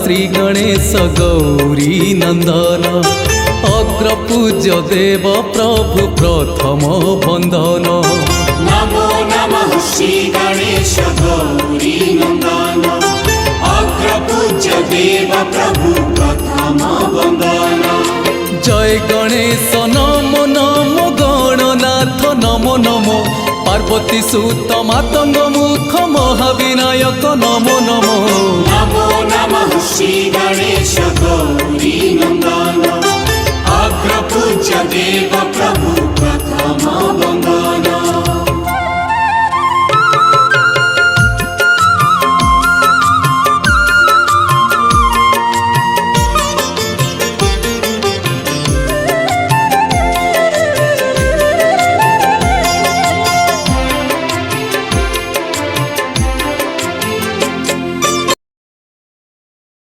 श्री गणेश गौरी नंदन अग्रपूज्य देव प्रभु प्रथम बंदन। नमो नमः श्री गणेश गौरी नंदन अग्रपूज्य देव प्रभु प्रथम बंदन। जय गणेश नमो नमो गणनाथ नमो नमो पार्वती सुत मातंग मुख महाविनायक नमो नमो। नमो नमः श्री गणेश गौरी नंदन अग्रपूज्य देव प्रभु प्रथम